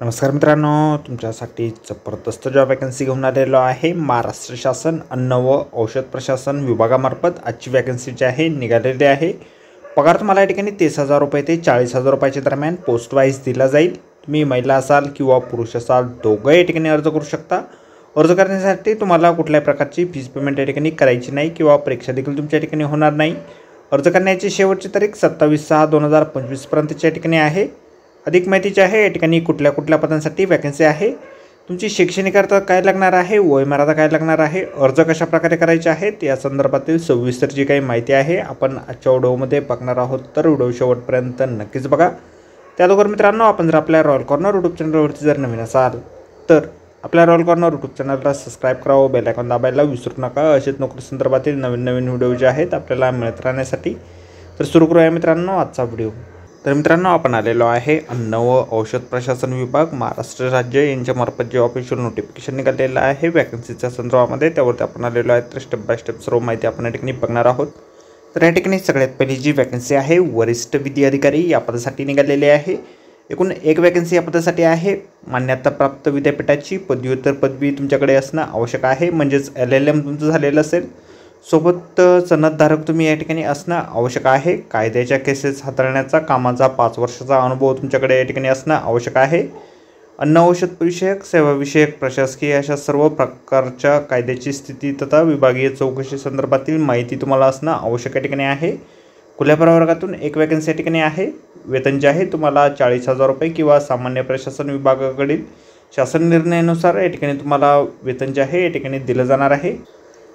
नमस्कार मित्रांनो, तुमच्यासाठी जबरदस्त जॉब वॅकन्सी घेऊन आलेलो आहे। महाराष्ट्र शासन अन्न व औषध प्रशासन विभागामार्फत आजची वॅकन्सी जी आहे निघालेली आहे। पगार तुम्हाला या ठिकाणी 30,000 रुपये ते 40,000 रुपयाच्या दरम्यान पोस्ट वाईज दिला जाईल। तुम्ही महिला असाल किंवा पुरुष असाल दोघं या ठिकाणी अर्ज करू शकता। अर्ज करण्यासाठी तुम्हाला कुठल्याही प्रकारची फीस पेमेंट या ठिकाणी करायची नाही किंवा परीक्षा देखील तुमच्या ठिकाणी होणार नाही। अर्ज करण्याची शेवटची तारीख 27/6/2025 पर्यंतच्या ठिकाणी आहे। अधिक माहितीची आहे या ठिकाणी कुठल्या पदांसाठी वॅकन्सी आहे, तुमची शैक्षणिक अर्हता काय लागणार आहे, वयमर्यादा काय लागणार आहे, अर्ज कशा प्रकारे करायचे आहेत या संदर्भातील सविस्तर जी काही माहिती आहे आपण आजच्या व्हिडिओमध्ये बघणार आहोत। तर व्हिडिओ शेवटपर्यंत नक्कीच बघा। त्याचबरोबर मित्रांनो, आपण जर आपल्या रॉयल कॉर्नर यूट्यूब चॅनलवरती जर नवीन असाल तर आपल्या रॉयल कॉर्नर यूट्यूब चॅनलला सबस्क्राईब करावं, बेल आयकॉन दाबायला विसरू नका। असेच नोकरी संदर्भातील नवीन व्हिडिओ जे आहेत आपल्याला मिळत राहण्यासाठी। तर सुरू करूया मित्रांनो आजचा व्हिडिओ। तर मित्रांनो, आपण आलेलो आहे अन्न व औषध प्रशासन विभाग महाराष्ट्र राज्य यांच्यामार्फत जे ऑफिशियल नोटिफिकेशन निघालेलं आहे वॅकन्सीच्या संदर्भामध्ये, त्यावरती आपण आलेलो आहे। तर स्टेप बाय स्टेप सर्व माहिती आपण या ठिकाणी बघणार आहोत। तर या ठिकाणी सगळ्यात पहिली जी वॅकन्सी आहे वरिष्ठ विधी अधिकारी या पदासाठी निघालेली आहे। एकूण एक वॅकन्सी या पदासाठी आहे। मान्यताप्राप्त विद्यापीठाची पदव्युत्तर पदवी तुमच्याकडे असणं आवश्यक आहे, म्हणजेच LLM तुमचं झालेलं असेल। सोबत सनदधारक तुम्ही या ठिकाणी असणं आवश्यक आहे। कायद्याच्या केसेस हाताळण्याचा कामाचा 5 वर्षाचा अनुभव तुमच्याकडे या ठिकाणी असणं आवश्यक आहे। अन्न औषध विषयक, सेवाविषयक, प्रशासकीय अशा सर्व प्रकारच्या कायद्याची स्थिती तथा विभागीय चौकशी संदर्भातील माहिती तुम्हाला असणं आवश्यक या ठिकाणी आहे। खुल्या प्रवर्गातून एक वॅकन्सी या ठिकाणी आहे। वेतन जे आहे तुम्हाला 40,000 रुपये किंवा सामान्य प्रशासन विभागाकडील शासन निर्णयानुसार या ठिकाणी तुम्हाला वेतन जे आहे या ठिकाणी दिलं जाणार आहे।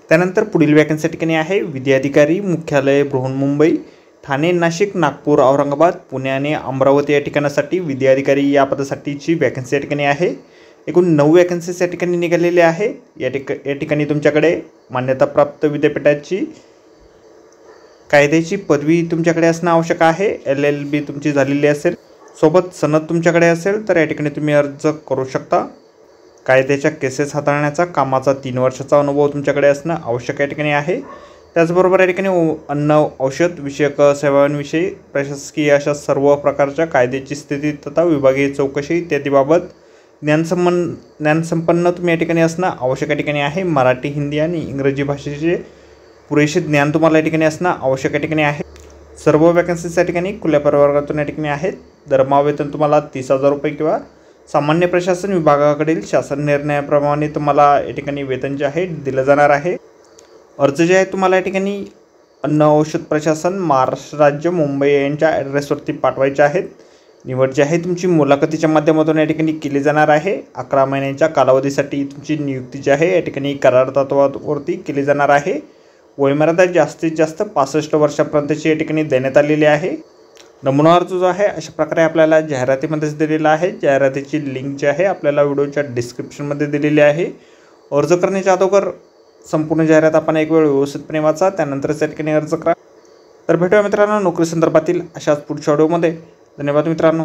त्यानंतर पुढील वॅकन्सी या ठिकाणी आहे विधी अधिकारी मुख्यालय बृहन्मुंबई, ठाणे, नाशिक, नागपूर, औरंगाबाद, पुणे आणि अमरावती या ठिकाणासाठी विधी अधिकारी या पदासाठीची वॅकन्सी या ठिकाणी आहे। एकूण 9 वॅकन्सीज या ठिकाणी निघालेले आहे। या ठिकाणी तुमच्याकडे मान्यताप्राप्त विद्यापीठाची कायद्याची पदवी तुमच्याकडे असणं आवश्यक आहे। LLB तुमची झालेली असेल, सोबत सनद तुमच्याकडे असेल तर या ठिकाणी तुम्ही अर्ज करू शकता। कायद्याच्या केसेस हाताळण्याचा कामाचा 3 वर्षाचा अनुभव तुमच्याकडे असणं आवश्यक या ठिकाणी आहे। त्याचबरोबर या ठिकाणी अन्न औषध विषयक, सेवांविषयी, प्रशासकीय अशा सर्व प्रकारच्या कायद्याची स्थिती तथा विभागीय चौकशी इत्यादीबाबत ज्ञानसंपन्न तुम्ही या ठिकाणी असणं आवश्यक या ठिकाणी आहे। मराठी, हिंदी आणि इंग्रजी भाषेचे पुरेसे ज्ञान तुम्हाला या ठिकाणी असणं आवश्यक या ठिकाणी आहे। सर्व वॅकन्सीज या ठिकाणी खुल्या प्रवर्गातून या ठिकाणी आहेत। दरमहा वेतन तुम्हाला 30,000 रुपये किंवा सामान्य प्रशासन विभागाकडील शासन निर्णयाप्रमाणे तुम्हाला या ठिकाणी वेतन जे आहे दिलं जाणार आहे। अर्ज जे आहे तुम्हाला या ठिकाणी अन्न औषध प्रशासन महाराष्ट्र राज्य मुंबई यांच्या ॲड्रेसवरती पाठवायचे आहेत। निवड जी आहे तुमची मुलाखतीच्या माध्यमातून या ठिकाणी केली जाणार आहे। 11 महिन्यांच्या कालावधीसाठी तुमची नियुक्ती जी आहे या ठिकाणी करार तत्वावरती केली जाणार आहे। वयमर्यादा जास्तीत जास्त 65 वर्षापर्यंतची या ठिकाणी देण्यात आलेली आहे। नमुना अर्ज जो आहे अशा प्रकारे आपल्याला जाहिरातीमध्येच दिलेला आहे। जाहिरातीची लिंक जी आहे आपल्याला व्हिडिओच्या डिस्क्रिप्शनमध्ये दिलेली आहे। अर्ज करण्याच्या अगोदर संपूर्ण जाहिरात आपण एक वेळ व्यवस्थितपणे वाचा, त्यानंतरच या ठिकाणी अर्ज करा। तर भेटूया मित्रांनो नोकरी संदर्भातील अशाच पुढच्या व्हिडिओमध्ये। धन्यवाद मित्रांनो।